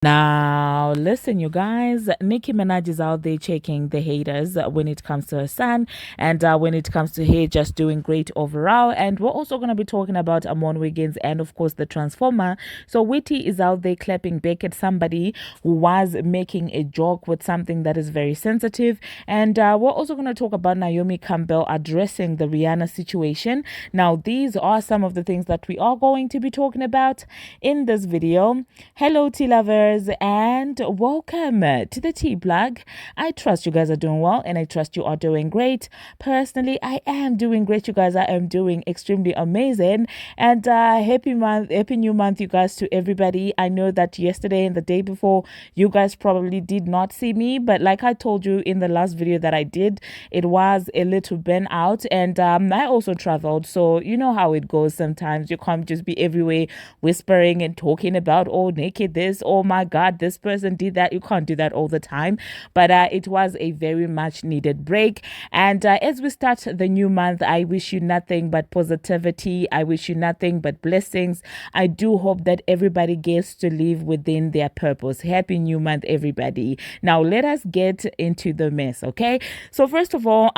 Now, listen, you guys, Nicki Minaj is out there checking the haters when it comes to her son and when it comes to her just doing great overall. And we're also going to be talking about Armon Wiggins and, of course, the Transformer. So, Saweetie is out there clapping back at somebody who was making a joke with something that is very sensitive. And we're also going to talk about Naomi Campbell addressing the Rihanna situation. Now, these are some of the things that we are going to be talking about in this video. Hello, tea lovers, and welcome to the tea plug. I trust you guys are doing well and I trust you are doing great. Personally, I am doing great, you guys. I am doing extremely amazing, and happy new month, you guys, to everybody. I know that yesterday and the day before you guys probably did not see me, but like I told you in the last video that I did, it was a little burn out, and I also traveled, so you know how it goes. Sometimes you can't just be everywhere whispering and talking about, oh, naked this, oh my god, this person did that. You can't do that all the time, but it was a very much needed break. And as we start the new month, I wish you nothing but positivity. I wish you nothing but blessings. I do hope that everybody gets to live within their purpose. Happy new month, everybody. Now let us get into the mess, okay? So first of all,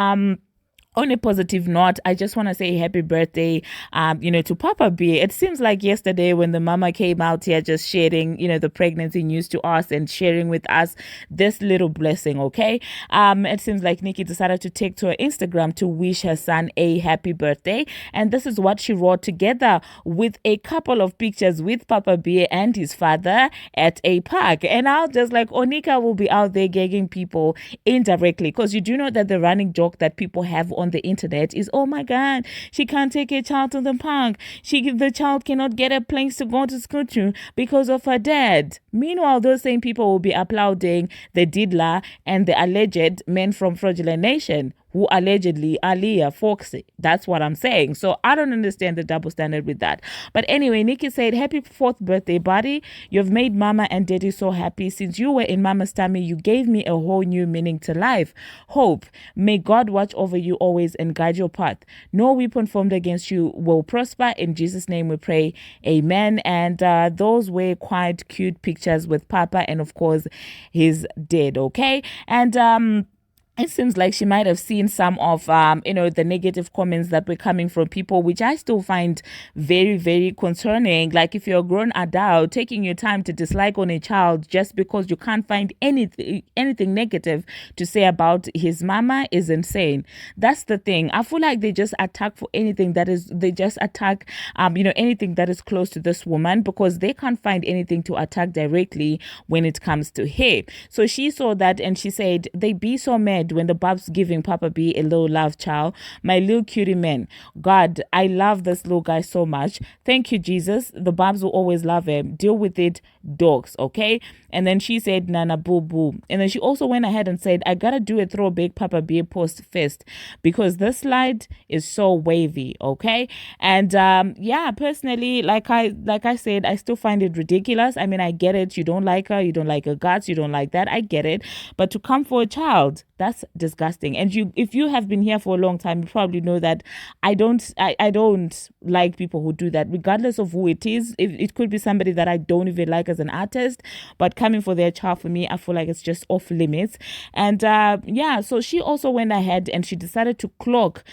on a positive note, I just want to say happy birthday, to Papa B. It seems like yesterday when the mama came out here just sharing, the pregnancy news to us and sharing with us this little blessing, okay? It seems like Nicki decided to take to her Instagram to wish her son a happy birthday. And this is what she wrote together with a couple of pictures with Papa B and his father at a park. And I was just like, Onika will be out there gagging people indirectly, because you do know that the running joke that people have on the internet is, oh my god, she can't take a child to the park, the child cannot get a place to go to school to because of her dad. Meanwhile, those same people will be applauding the diddler and the alleged men from Fraudulent Nation who allegedly are Leah Foxy. That's what I'm saying. So I don't understand the double standard with that. But anyway, Nicki said, happy 4th birthday, buddy. You've made mama and daddy so happy. Since you were in mama's tummy, you gave me a whole new meaning to life. Hope. May God watch over you always and guide your path. No weapon formed against you will prosper. In Jesus' name we pray. Amen. And those were quite cute pictures with Papa and, of course, his dad, okay? And it seems like she might have seen some of, the negative comments that were coming from people, which I still find very, very concerning. Like, if you're a grown adult, taking your time to dislike on a child just because you can't find anything negative to say about his mama is insane. That's the thing. I feel like they just attack for anything that is, anything that is close to this woman, because they can't find anything to attack directly when it comes to her. So she saw that and she said, they be so mad when the Barbz giving Papa B a little love child. My little cutie man. God, I love this little guy so much. Thank you, Jesus. The Barbz will always love him. Deal with it, dogs, okay? And then she said, Nana boo boo. And then she also went ahead and said, I gotta do a throwback Papa B post first because this slide is so wavy, okay? And personally, like I said, I still find it ridiculous. I mean, I get it. You don't like her guts, you don't like that. I get it. But to come for a child, that's disgusting. And if you have been here for a long time, you probably know that I don't like people who do that, regardless of who it is. It could be somebody that I don't even like as an artist, but coming for their child, for me, I feel like it's just off limits. And so she also went ahead and she decided to clock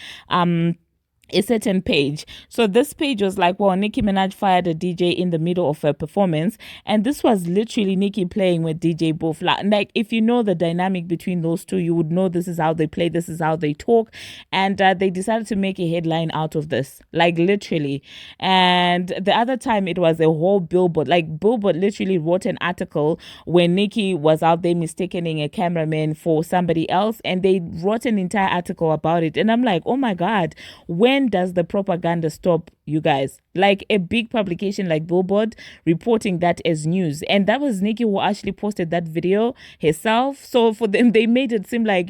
a certain page. So this page was like, well, Nicki Minaj fired a DJ in the middle of her performance, and this was literally Nicki playing with DJ Boof. Like, if you know the dynamic between those two, you would know this is how they play, this is how they talk, and they decided to make a headline out of this, like literally. And the other time it was a whole Billboard, like Billboard literally wrote an article when Nicki was out there mistaking a cameraman for somebody else, and they wrote an entire article about it. And I'm like, oh my god, when does the propaganda stop, you guys? Like, a big publication like Billboard reporting that as news, and that was Nicki who actually posted that video herself. So for them, they made it seem like,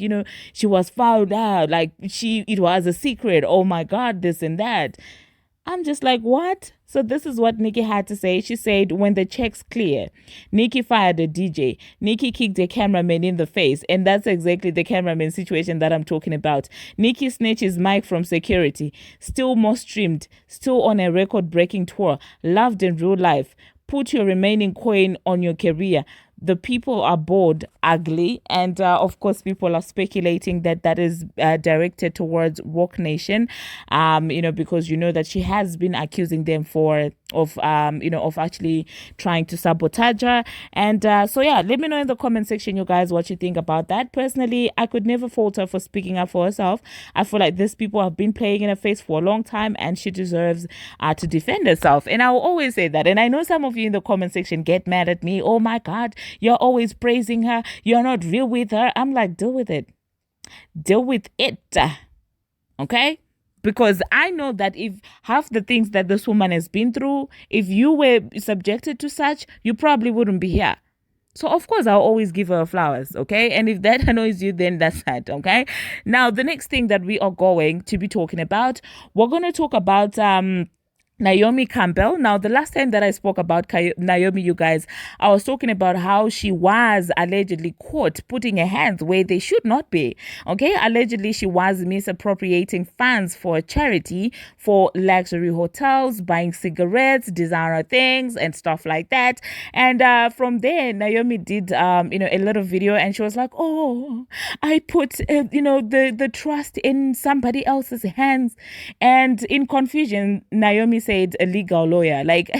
she was found out, like it was a secret. Oh my god, this and that. I'm just like, what? So this is what Nicki had to say. She said, when the check's clear, Nicki fired a DJ. Nicki kicked a cameraman in the face. And that's exactly the cameraman situation that I'm talking about. Nicki snatched his mic from security. Still more streamed. Still on a record-breaking tour. Loved in real life. put your remaining coin on your career. The people are bored, ugly, and of course, people are speculating that that is directed towards Woke Nation, because that she has been accusing them of actually trying to sabotage her. And so yeah, let me know in the comment section, you guys, what you think about that. Personally, I could never fault her for speaking up for herself. I feel like these people have been playing in her face for a long time, and she deserves to defend herself. And I will always say that. And I know some of you in the comment section get mad at me. Oh my God, you're always praising her. You're not real with her. I'm like, deal with it. Deal with it. Okay? Because I know that if half the things that this woman has been through, if you were subjected to such, you probably wouldn't be here. So, of course, I'll always give her flowers, okay? And if that annoys you, then that's that, okay? Now, the next thing that we are going to be talking about, we're going to talk about Naomi Campbell. Now, the last time that I spoke about Naomi, you guys, I was talking about how she was allegedly caught putting her hands where they should not be. Okay, allegedly she was misappropriating funds for a charity for luxury hotels, buying cigarettes, designer things, and stuff like that. And from there, Naomi did a little video, and she was like, "Oh, I put the trust in somebody else's hands," and in confusion, Naomi said a legal lawyer. Like,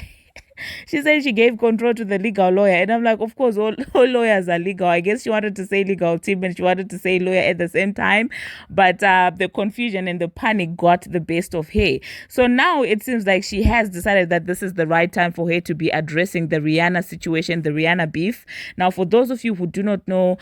she said she gave control to the legal lawyer. And I'm like, of course, all lawyers are legal. I guess she wanted to say legal team and she wanted to say lawyer at the same time. But the confusion and the panic got the best of her. So now it seems like she has decided that this is the right time for her to be addressing the Rihanna situation, the Rihanna beef. Now, for those of you who do not know,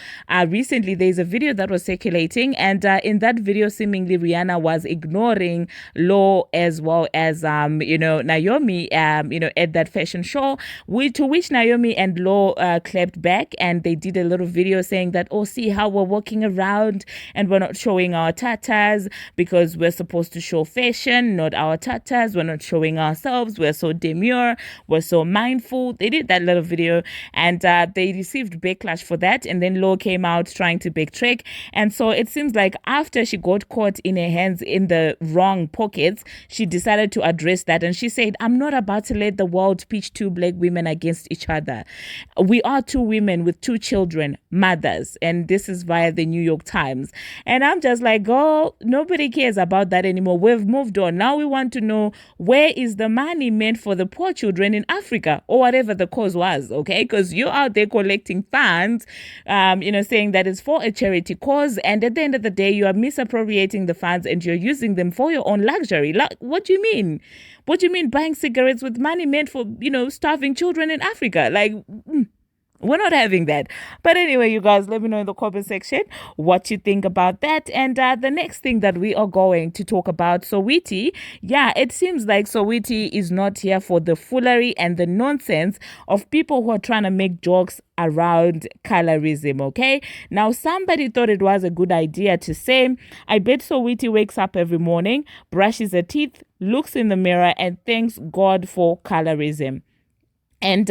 recently there's a video that was circulating. And in that video, seemingly Rihanna was ignoring Law as well as, Naomi, at that fashion show, to which Naomi and Law clapped back, and they did a little video saying that, "Oh, see how we're walking around and we're not showing our tatas because we're supposed to show fashion, not our tatas. We're not showing ourselves. We're so demure. We're so mindful." They did that little video, and they received backlash for that. And then Law came out trying to backtrack. And so it seems like after she got caught in her hands in the wrong pockets, she decided to address that. And she said, "I'm not about to let the world pitch two black women against each other. We are two women with two children, mothers." And this is via the New York Times. And I'm just like, girl, nobody cares about that anymore. We've moved on. Now we want to know, where is the money meant for the poor children in Africa, or whatever the cause was, okay? Because you're out there collecting funds, saying that it's for a charity cause. And at the end of the day, you are misappropriating the funds and you're using them for your own luxury. Like, what do you mean? What do you mean buying cigarettes with money meant for, starving children in Africa? Like, we're not having that. But anyway, you guys, let me know in the comment section what you think about that. And the next thing that we are going to talk about, Saweetie. Yeah, it seems like Saweetie is not here for the foolery and the nonsense of people who are trying to make jokes around colorism, okay? Now, somebody thought it was a good idea to say, "I bet Saweetie wakes up every morning, brushes her teeth, looks in the mirror, and thanks God for colorism." And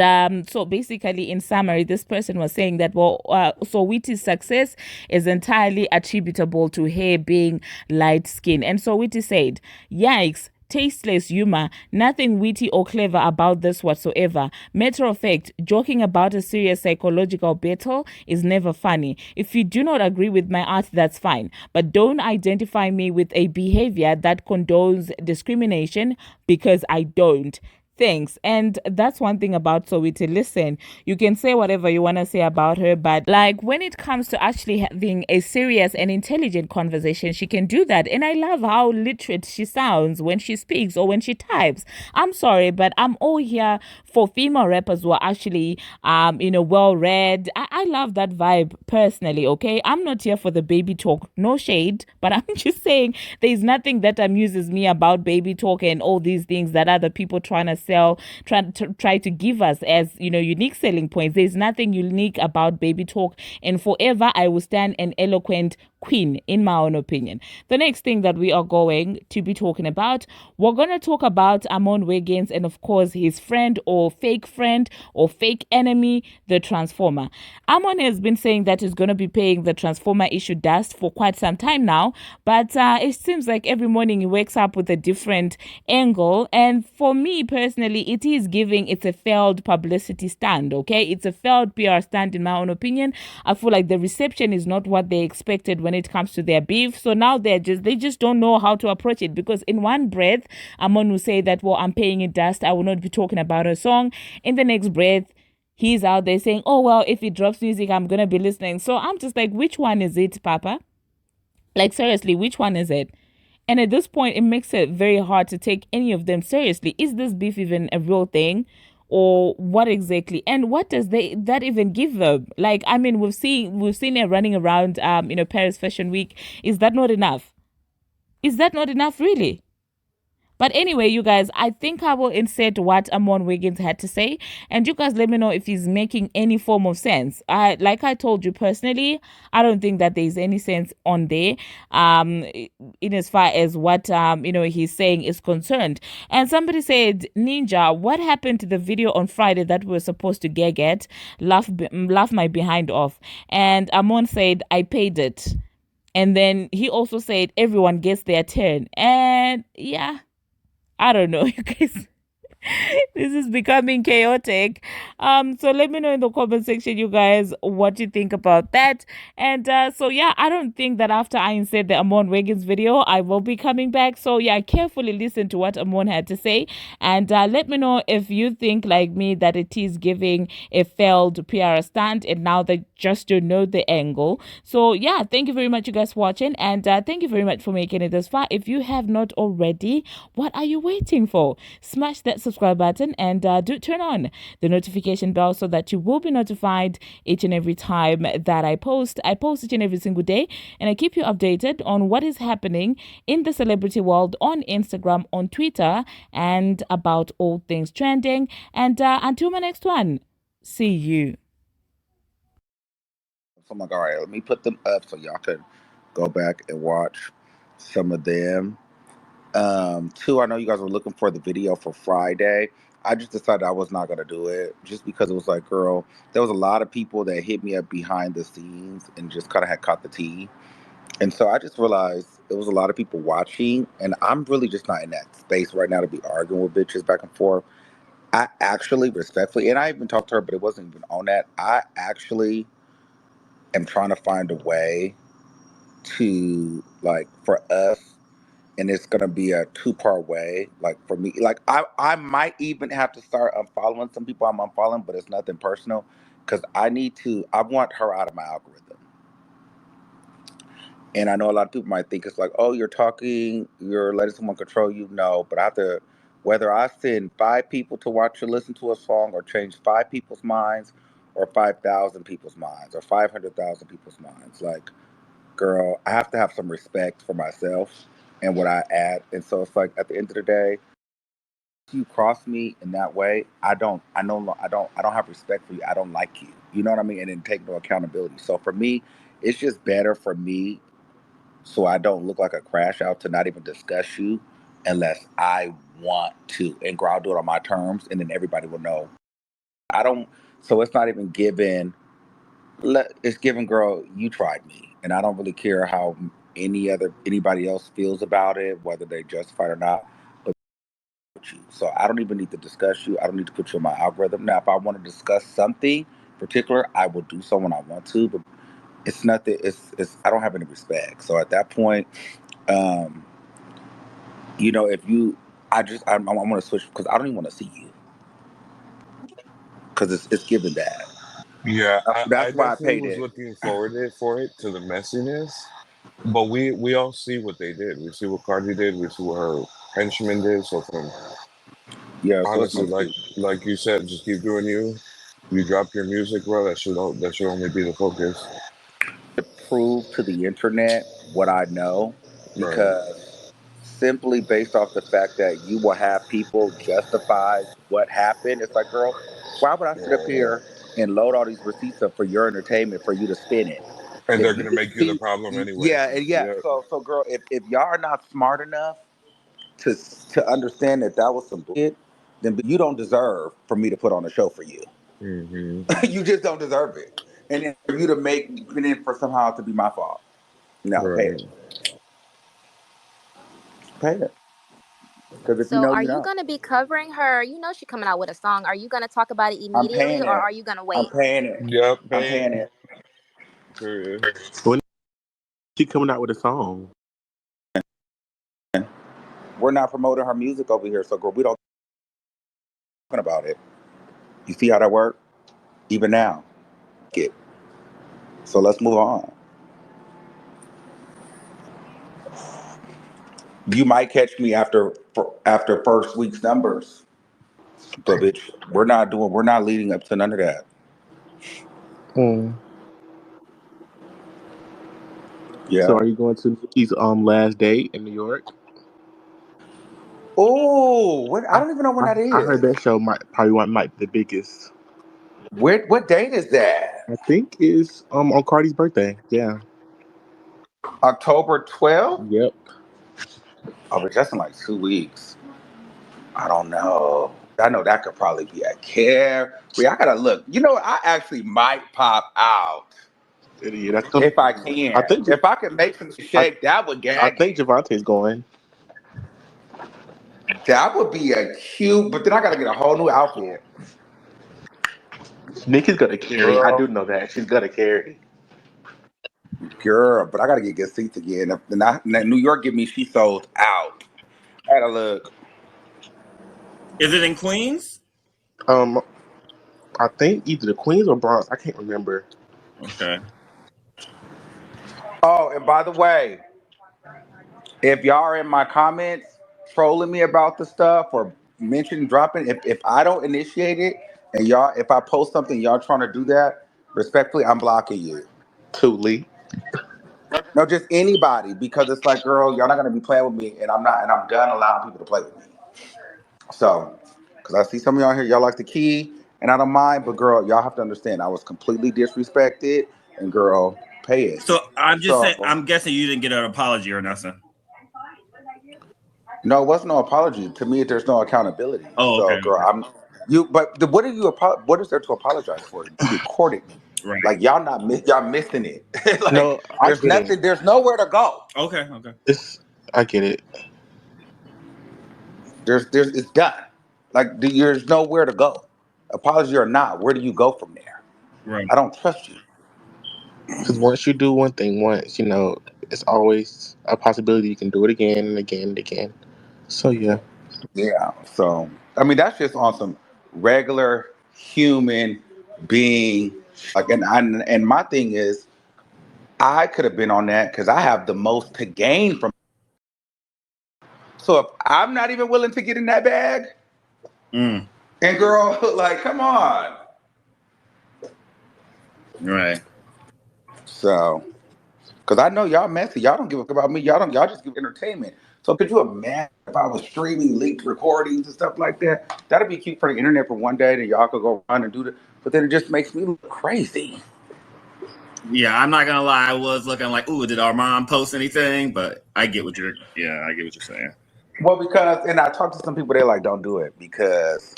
so basically, in summary, this person was saying that, Saweetie's success is entirely attributable to her being light-skinned. And Saweetie said, "Yikes. Tasteless humor, nothing witty or clever about this whatsoever. Matter of fact, joking about a serious psychological battle is never funny. If you do not agree with my art, that's fine. But don't identify me with a behavior that condones discrimination, because I don't. Thanks." And that's one thing about Saweetie. Listen, you can say whatever you want to say about her, but like when it comes to actually having a serious and intelligent conversation, she can do that. And I love how literate she sounds when she speaks or when she types. I'm sorry, but I'm all here for female rappers who are actually, well read. I love that vibe personally. Okay, I'm not here for the baby talk. No shade, but I'm just saying there's nothing that amuses me about baby talk and all these things that other people try to give us as unique selling points. There's nothing unique about baby talk, and forever I will stand an eloquent queen, in my own opinion. The next thing that we are going to be talking about, we're going to talk about Armon Wiggins and of course his friend or fake enemy, the Transformer. Armon has been saying that he's going to be paying the Transformer issue dust for quite some time now, but it seems like every morning he wakes up with a different angle. And for me personally, personally, it is giving, it's a failed publicity stand, okay? It's a failed PR stand, in my own opinion. I feel like the reception is not what they expected when it comes to their beef. So now they just don't know how to approach it, because in one breath, Armon will say that, well, I'm paying it dust, I will not be talking about her song. In the next breath, he's out there saying, oh, well, if he drops music, I'm gonna be listening. So I'm just like, which one is it, Papa? Like, seriously, which one is it? And at this point, it makes it very hard to take any of them seriously. Is this beef even a real thing? Or what exactly? And what does that even give them? Like, I mean, we've seen it running around Paris Fashion Week. Is that not enough? Is that not enough, really? But anyway, you guys, I think I will insert what Armon Wiggins had to say, and you guys let me know if he's making any form of sense. Like I told you personally, I don't think that there's any sense on there, in as far as what he's saying is concerned. And somebody said, Ninja, what happened to the video on Friday that we were supposed to gag at? Laugh my behind off. And Armon said, I paid it. And then he also said, everyone gets their turn. And yeah, I don't know, you guys. This is becoming chaotic. So let me know in the comment section, you guys, what you think about that. And so yeah, I don't think that after I insert the Armon Wiggins video, I will be coming back. So yeah, carefully listen to what Armon had to say, and let me know if you think like me that it is giving a failed PR stunt, and now they just don't know the angle. So yeah, thank you very much, you guys, for watching, and thank you very much for making it this far. If you have not already, what are you waiting for? Smash that subscribe button, and do turn on the notification bell so that you will be notified each and every time that I post. I post each and every single day, and I keep you updated on what is happening in the celebrity world on Instagram, on Twitter, and about all things trending. And until my next one, see you. So I'm like, all right, let me put them up so y'all can go back and watch some of them. Two, I know you guys were looking for the video for Friday. I just decided I was not gonna do it just because it was like, girl, there was a lot of people that hit me up behind the scenes and just kind of had caught the tea. And so I just realized there was a lot of people watching, and I'm really just not in that space right now to be arguing with bitches back and forth. I actually respectfully, and I even talked to her, but it wasn't even on that. I actually am trying to find a way to, like, for us, and it's gonna be a two-part way. Like for me, like I might even have to start unfollowing some people I'm unfollowing, but it's nothing personal because I want her out of my algorithm. And I know a lot of people might think it's like, oh, you're letting someone control you. No, but I have to, whether I send 5 people to watch or listen to a song, or change 5 people's minds, or 5,000 people's minds, or 500,000 people's minds. Like, girl, I have to have some respect for myself and what I add. And so it's like, at the end of the day, if you cross me in that way, I don't have respect for you. I don't like you. You know what I mean? And then take no accountability. So for me, it's just better for me, so I don't look like a crash out, to not even discuss you unless I want to. And girl, I'll do it on my terms, and then everybody will know. I don't. So it's not even given. It's given, girl. You tried me, and I don't really care how anybody else feels about it, whether they justify it or not. But you. So I don't even need to discuss you. I don't need to put you in my algorithm. Now, if I want to discuss something particular, I will do so when I want to. But it's nothing. It's I don't have any respect. So at that point, um, if you, I want to switch because I don't even want to see you because it's given that. Yeah, I That's why I definitely paid was it. looking forward for it to the messiness, but we all see what they did. We see what Cardi did. We see what her henchman did. So from Yeah, so it's honestly, messy. like you said, just keep doing you. You drop your music, bro. That should only be the focus. Prove to the internet what I know, Right. because simply based off the fact that you will have people justify what happened, it's like, girl, why would I sit up Yeah. here and load all these receipts up for your entertainment for you to spin it? And If they're you gonna can make you the see, problem anyway. yeah, and yeah. Yeah. So girl, if y'all are not smart enough to understand that that was some bullshit, then you don't deserve for me to put on a show for you. Hmm. You just don't deserve it. And then for you to and then for somehow to be my fault. No, pay it. Right. Pay it. Because if you So know, are you you know. gonna be covering her? You know she coming out with a song. Are you gonna talk about it I'm immediately, paying or it. are you gonna I'm wait? paying it. Yep, I'm paying paying it. period. When she coming out with a song? We're not promoting her music over here, so girl, we don't talking about it. You see how that work? Even now, get. So let's move on. You might catch me after first week's numbers, but bitch, we're not leading up to none of that. Hmm. So Yeah. are you going to Nicki's last date in New York? Oh, what? I I, don't even know when I that I heard is. that show might be the biggest. What date is that? I think is on Cardi's birthday. Yeah. October 12th? Yep. Oh, but that's in like 2 weeks. I don't know. I know that could probably be a care. Wait, I gotta look. You know, I actually might pop out Yeah, that's gonna. if I I can. think If I can make some I shake, that would I gag think it. Javante's going. That would be a cute. But then I gotta get a whole new outfit, Nicki's gonna carry. I do girl. know that she's gonna carry. Girl, but I gotta get good seats again. New York give me she sold out. I gotta look. Is it in Queens? Um, I think either the Queens or Bronx. I can't remember. Okay. Oh, and by the way, if y'all are in my comments trolling me about the stuff or mentioning dropping, if I don't initiate it and y'all, if I post something, y'all trying to do that, respectfully, I'm blocking you. Tuli. No, just anybody because it's like, girl, y'all not gonna be playing with me, and I'm not, and I'm done allowing people to play with me. So, because I see some of y'all here, y'all like the key, and I don't mind, but girl, y'all have to understand, I was completely disrespected, and girl, pay it. So I'm just saying. So, I'm guessing you didn't get an apology or nothing. no, it wasn't no apology. To me, there's no accountability. Oh, okay, So, girl, okay. I'm you. But what are you? What is there to apologize for? You recorded me. Right. Like y'all missing it. Like No, I there's get it. nothing. There's nowhere to go. Okay, okay. It's I get it. There's it's done. Like there's nowhere to go. Apology or not, where do you go from there? Right. I don't trust you. Because once you do one thing once, it's always a possibility you can do it again and again and again. So yeah. Yeah. So I mean, that's just on some regular human being. Like, and my thing is, I could have been on that because I have the most to gain from. So if I'm not even willing to get in that bag, Mm, and girl, like, come on. right. So, because I know y'all messy, y'all don't give a fuck about me. Y'all just give entertainment. So could you imagine if I was streaming leaked recordings and stuff like that? That'd be cute for the internet for one day, then y'all could go run and do that. But then it just makes me look crazy. Yeah, I'm not gonna lie. I was looking like, ooh, did our mom post anything? But I get what you're. Yeah, I get what you're saying. Well, because and I talked to some people, they're like, don't do it because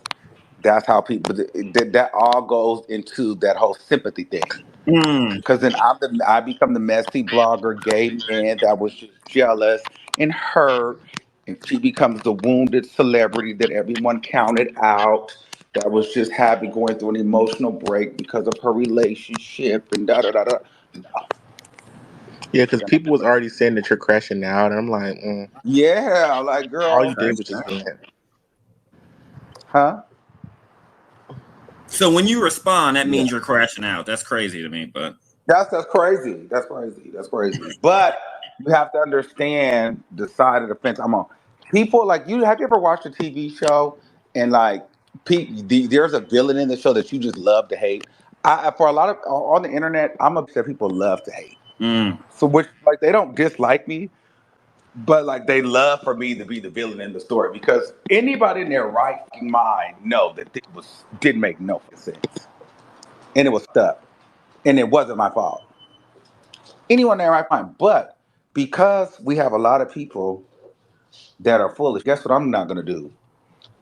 that's how people that all goes into that whole sympathy thing. Mm, Because then I become the messy blogger, gay man that was just jealous and hurt, and she becomes the wounded celebrity that everyone counted out. That was just happy going through an emotional break because of her relationship and da da da da. No, Yeah, because you're not people was doing it. already saying that you're crashing out, and I'm like, Yeah, like all girl, you did right. was just vent. huh? So when you respond, that Yeah. means you're crashing out. That's crazy to me. But That's crazy. That's crazy. That's crazy. But you have to understand the side of the fence I'm on. People like you. Have you ever watched a TV show and like there's a villain in the show that you just love to hate? For a lot of on the internet, I'm upset people love to hate. mm, So which like they don't dislike me, but like they love for me to be the villain in the story because anybody in their right mind know that this was didn't make no sense and it was stuck and it wasn't my fault. Anyone in their right mind. But because we have a lot of people that are foolish, guess what I'm not going to do?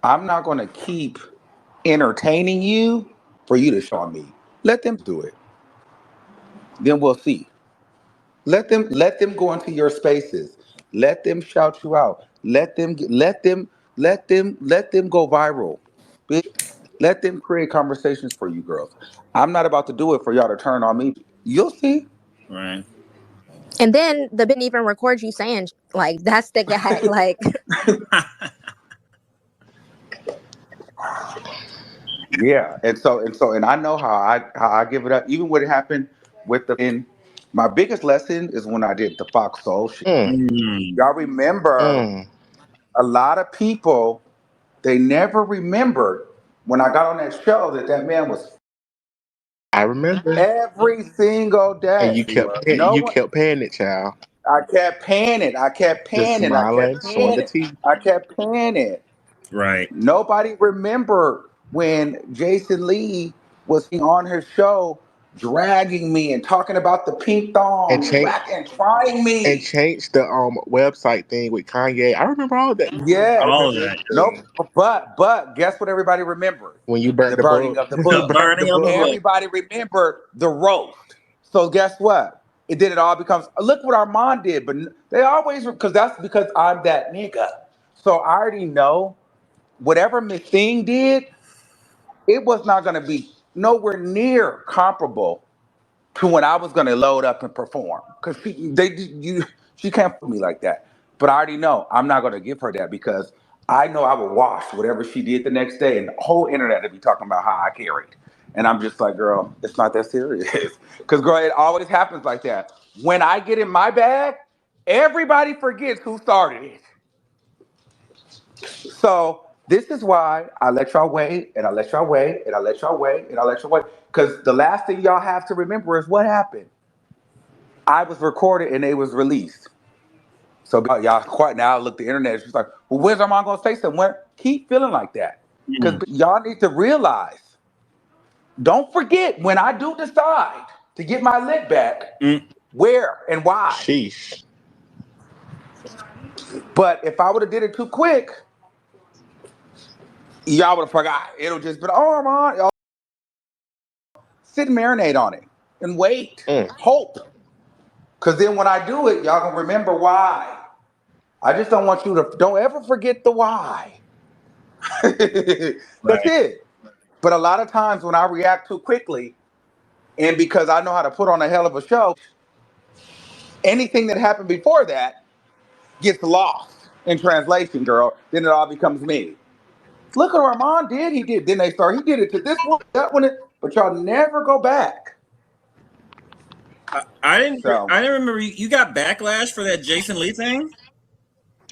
I'm not going to keep entertaining you for you to show on me. Let them do it. Then we'll see. Let them go into your spaces. Let them shout you out. Let them Let them go viral. Let them create conversations for you girls. I'm not about to do it for y'all to turn on me. You'll see. Right. And then the bitch even record you saying like that's the guy. Like Yeah, and I know how I give it up. Even when it happened with the in my biggest lesson is when I did the Fox Soul shit. Mm, Mm. Y'all remember mm. a lot of people they never remembered when I got on that show that man was I remember. every single And day. No you one. kept paying it, child. I kept paying it. I kept Just paying it. I smiling, kept showing paying the it. teeth. I kept paying it. Right. Nobody remembered when Jason Lee was on his show dragging me and talking about the pink And thong and change whack and trying and me. change the website thing with Kanye. I remember all that. Yes. All of that. Nope. But guess what everybody remembered? When you burnt The the burning book. of the The book. Burnt the burning of the book. book. Everybody remembered the roast. So guess what? It all becomes look what Armand did, but they always because that's because I'm that nigga. So I already know whatever Miss Thing did, it was not going to be nowhere near comparable to when I was going to load up and perform because she can't put me like that. But I already know I'm not going to give her that because I know I will wash whatever she did the next day, and the whole internet will be talking about how I carried. And I'm just like, girl, it's not that serious. Because girl, it always happens like that. When I get in my bag, everybody forgets who started it. So this is why I let y'all wait, and I let y'all wait, and I let y'all wait, and I let y'all wait. Because the last thing y'all have to remember is what happened. I was recorded and it was released. So y'all quiet now. Look, the internet is just like, well, when's Armand gonna say something? When? Keep feeling like that. Because Mm. y'all need to realize, don't forget when I do decide to get my lick back, Mm. where and why. Sheesh. But if I would have did it too quick, y'all would have forgot. It'll just be, oh, Armand, y'all sit and marinate on it and wait, Mm. hope. Because then when I do it, y'all gonna remember why. I just don't want you to, don't ever forget the why. That's Right. it. But a lot of times when I react too quickly, and because I know how to put on a hell of a show, anything that happened before that gets lost in translation, girl. Then it all becomes me. Look at what Armand did. He did. Then they start. He did it to this one, that one. But y'all never go back. I didn't. So, I didn't remember you got backlash for that Jason Lee thing.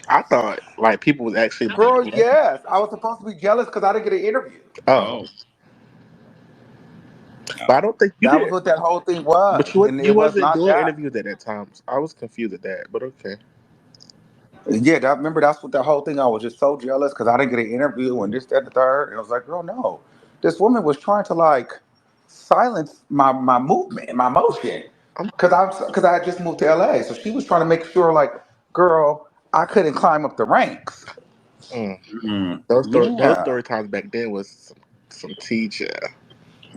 I thought like people was actually girl, yes, I was supposed to be jealous because I didn't get an interview. oh. Oh. But I don't think you That was did. what that whole thing But was, and you it was wasn't not doing that. interviews at that time. So I was confused at that. But okay. Yeah, remember that's what the whole thing. I was just so jealous because I didn't get an interview and this, that, and the third. And I was like, girl, no. This woman was trying to like silence my movement, my motion, I'm because I had just moved to LA. So she was trying to make sure, like, girl, I couldn't climb up the ranks. mm. Mm. Those Yeah, story times back then was some teacher.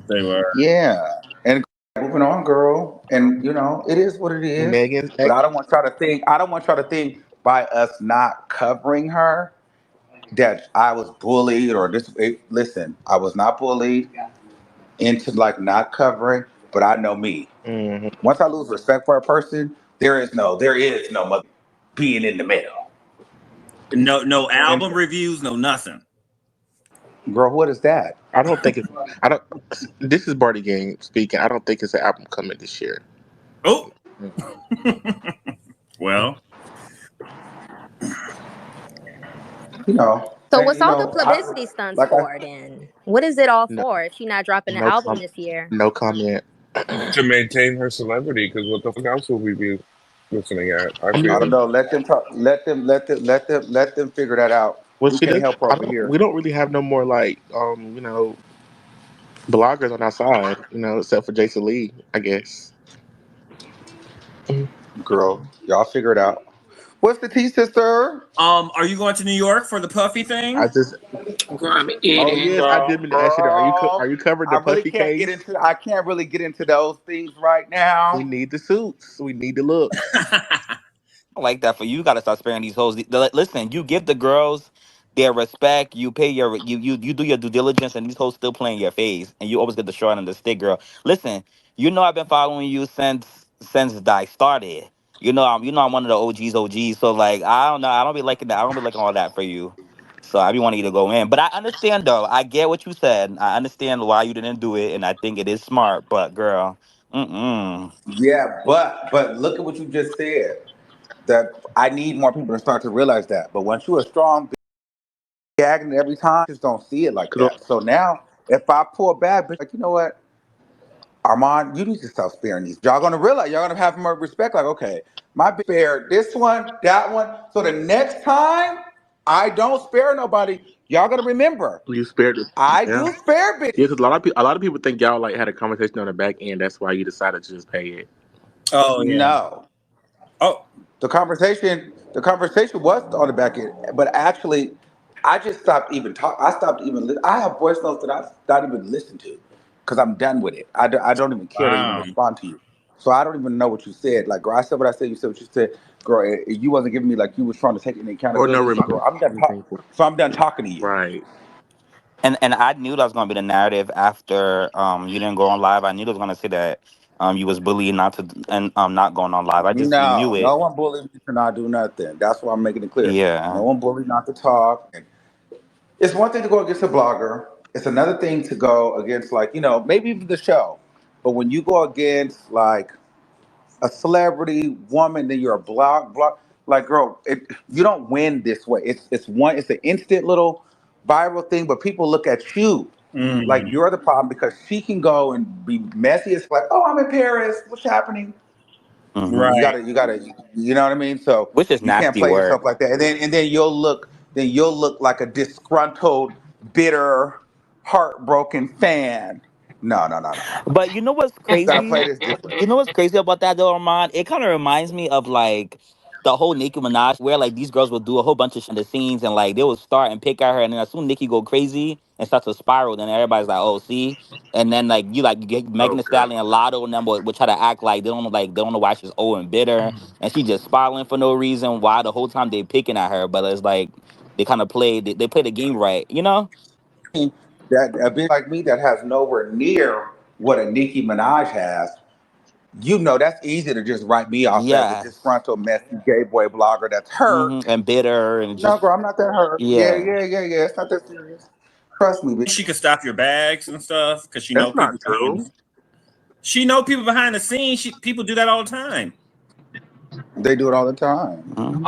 They were. yeah. And moving on, girl. And it is what it is. Megan's But ex. I don't want y'all to think. I don't want y'all to think by us not covering her that I was bullied or this. Listen, I was not bullied into like not covering, but I know me. Mm-hmm. Once I lose respect for a person, there is no mother being in the middle. No And album reviews. No nothing. girl, what is that? I don't think it's. I don't. This is Barty Gang speaking. I don't think it's an album coming this year. Oh. Mm. Well. You know, so and what's all the I publicity stunts like I for then? What is it all No, for if she's not dropping an no album com- this year? no comment. To maintain her celebrity, because what the fuck else will we be listening at? I I I feel. don't mean, know. Let them talk. Let them figure that out. well, We she can't does. help her I over don't. here. We don't really have no more like bloggers on our side. Except for Jason Lee, I guess. Girl, y'all figure it out. What's the tea, sister? Are you going to New York for the Puffy I thing? just. Girl, I'm Oh eating, yes, I girl. did mean to ask you that. Are Girl, you covering I the really Puffy can't get case? into. I can't really get into those things right We now. need the suits. We need the looks. Like that for you. You got to start sparing these hoes. Listen, you give the girls their respect. You pay your you do your due diligence, and these hoes still playing your face, and you always get the short end of the stick, girl. Listen, I've been following you since I started. I'm one of the OGs. So like, I don't know. I don't be liking that. I don't be liking all that for you. So I be wanting you to go in. But I understand though. I get what you said. I understand why you didn't do it, and I think it is smart. But girl, mm-mm. Yeah, but look at what you just said. That I need more people to start to realize that. But once you're a strong gagging every time, just don't see it like Cause that. So now, if I pull back, bitch, like you know what, Armand, you need to stop sparing these. Y'all gonna realize, y'all gonna have more respect. Like, okay, my bitch spared this one, that one. So the next time I don't spare nobody, y'all gonna remember you spared it. I Yeah. do spare Yeah, bitches. because a lot of people think y'all like had a conversation on the back end. That's why you decided to just pay it. Oh yeah. No, Oh. the conversation was on the back end, but actually, I just stopped even talk. I stopped even. I have voice notes that I not even listen to because I'm done with it. I don't even care to even Wow. respond to you. So I don't even know what you said. Like, girl, I said what I said. You said what you said. Girl, you wasn't giving me like you was trying to take any Or no accountability. So, girl, remorse I'm done talking. anything for So I'm done talking to you. right. And I knew that was gonna be the narrative after you didn't go on live. I knew it was gonna say that you was bullied not to and not going on live. I just knew No, it. no one bullied me to not do nothing. That's why I'm making it clear. No Yeah. one bullied not to talk. And it's one thing to go against a blogger. It's another thing to go against, like, maybe even the show. But when you go against, like, a celebrity woman, then you're a blog. Like, girl, you don't win this way. It's an instant little viral thing, but people look at you like Mm. you're the problem because she can go and be messy as like, oh, I'm in Paris. What's happening? Hmm. You Right. gotta, you know what I mean. So Which is you can't nasty play yourself work. like that, and then you'll look like a disgruntled, bitter, heartbroken fan. No, no, no, no, no, no. But you know what's You gotta play crazy? this different. You know what's crazy about that though, Armand? It kind of reminds me of like the whole Nicki Minaj, where like these girls would do a whole bunch of shit in the scenes, and like they would start and pick at her, and then as soon Nicki go crazy and starts to spiral, then everybody's like, "Oh, see." And then you get Megan Thee Okay. Stallion and Lotto and them would try to act like they don't know why she's old and bitter, and she just spiraling for no reason. Why the whole time they picking at her, but it's like they kind of they play the game right, you know? That a bitch like me that has nowhere near what a Nicki Minaj has, that's easy to just write me off as a Yes. disgruntled, messy gay boy blogger that's hurt. And bitter and No, just girl, I'm not that hurt. Yeah, yeah. yeah, yeah, yeah. It's not that serious. Trust me, bitch. She could stop your bags and stuff because she know That's people not behind. true. She know people behind the scenes. People do that all the time. They do it all the time. Mhm.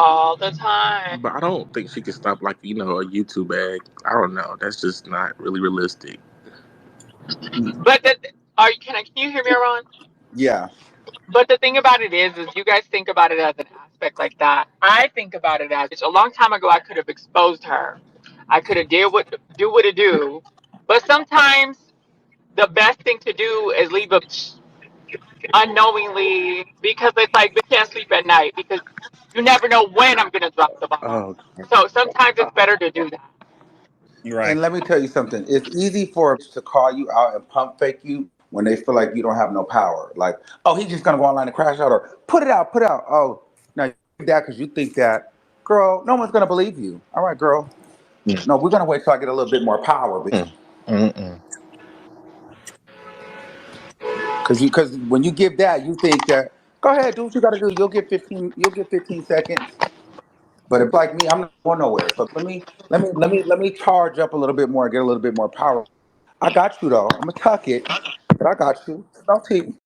But I don't think she can stop like a YouTube bag. I don't know. That's just not really realistic. Yeah. Oh, Right. And let me tell you something. It's easy for a bitch to call you out and pump fake you when they feel like you don't have no power. Like, oh, he's just gonna go online and crash out, or put it out, put it out. Oh, now you think that because you think that, girl. No one's gonna believe you. All right, girl. mm, No, we're gonna wait till I get a little bit more power, bitch. mm, mm. Because when you give that, you think that go ahead, do what you gotta do. You'll get 15 seconds. But if like me, I'm not going nowhere. So let me charge up a little bit more, get a little bit more power. I got you though. I'm gonna tuck it, but I got you. Don't team.